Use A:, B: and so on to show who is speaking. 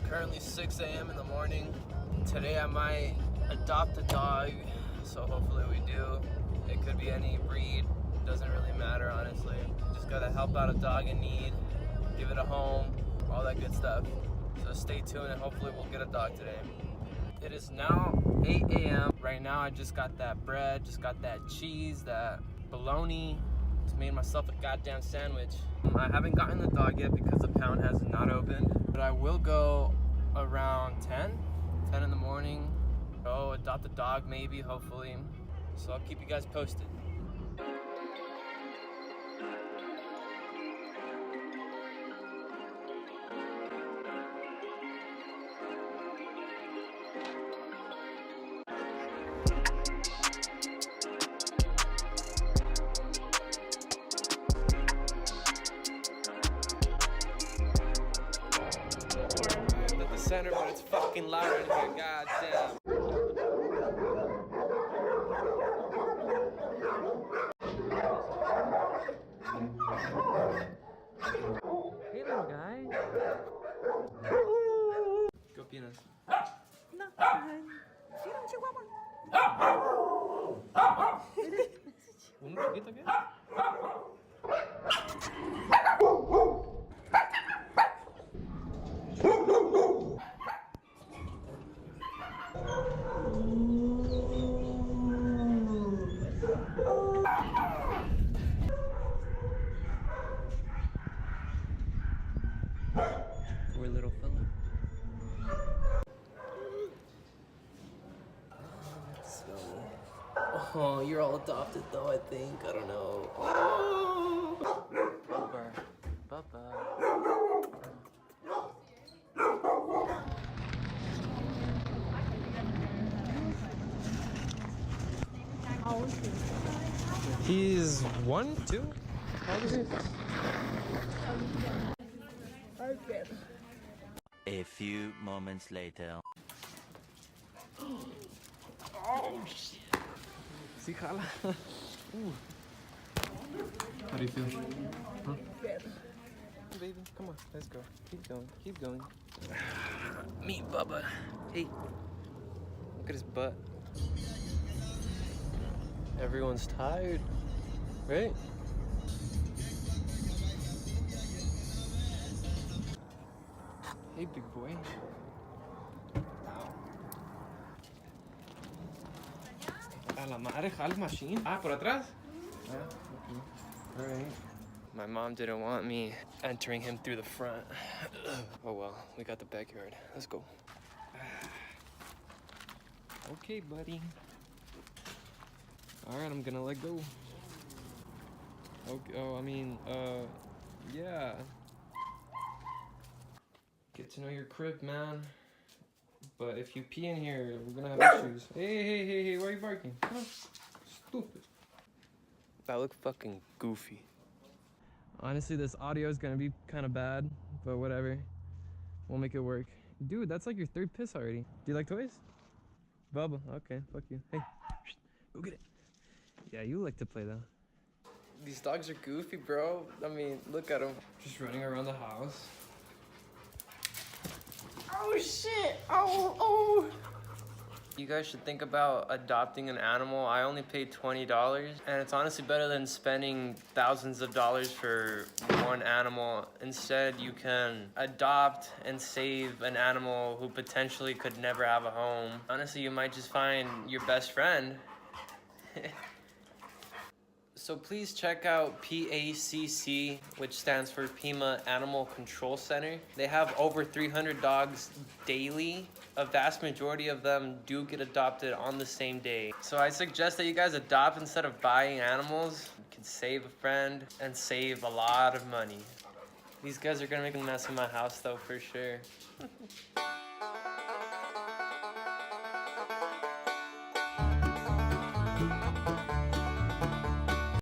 A: currently 6 a.m. in the morning. Today I might adopt a dog, so hopefully we do. It could be any breed, doesn't really matter honestly. Just gotta help out a dog in need, give it a home, all that good stuff. So stay tuned and hopefully we'll get a dog today. It is now 8 a.m. Right now I just got that bread, just got that cheese, that bologna. Just made myself a goddamn sandwich. I haven't gotten the dog yet because the pound has not opened, but I will go around 10 in the morning. Go adopt a dog maybe, hopefully. So I'll keep you guys posted. At the center, but it's fucking loud in here, goddamn. Hey little guy. ¿Qué opinas?
B: No, ¿sí era un chihuahua?
A: ¿Un chiquito qué? Poor little fella. Oh, you're all adopted though, I think. I don't know. Oh. Bubba. Bubba.
B: How old is he?
A: He's 1, 2? How old is he?
B: Okay.
C: A few moments later.
A: Oh shit. Sí, jala. How do you feel? Huh?
B: Good.
A: Baby, come on, let's go. Keep going, keep going. Meet Bubba. Hey. Look at his butt. Everyone's tired, right? Hey, big boy. A la madre, jala machine. Ah, por atrás? Yeah, okay. All right. My mom didn't want me entering him through the front. Oh well, we got the backyard. Let's go. Okay, buddy. All right, I'm gonna let go. Okay, oh, I mean, yeah. Get to know your crib, man. But if you pee in here, we're gonna have issues. Hey, why are you barking? Huh? Stupid. That looked fucking goofy. Honestly, this audio is gonna be kind of bad, but whatever. We'll make it work. Dude, that's like your third piss already. Do you like toys? Bubba, okay, fuck you. Hey, go get it. Yeah, you like to play though. These dogs are goofy, bro. I mean, look at them. Just running around the house. Oh shit! Oh! You guys should think about adopting an animal. I only paid $20, and it's honestly better than spending thousands of dollars for one animal. Instead, you can adopt and save an animal who potentially could never have a home. Honestly, you might just find your best friend. So please check out PACC, which stands for Pima Animal Control Center. They have over 300 dogs daily. A vast majority of them do get adopted on the same day. So I suggest that you guys adopt instead of buying animals. You can save a friend and save a lot of money. These guys are gonna make a mess in my house though, for sure.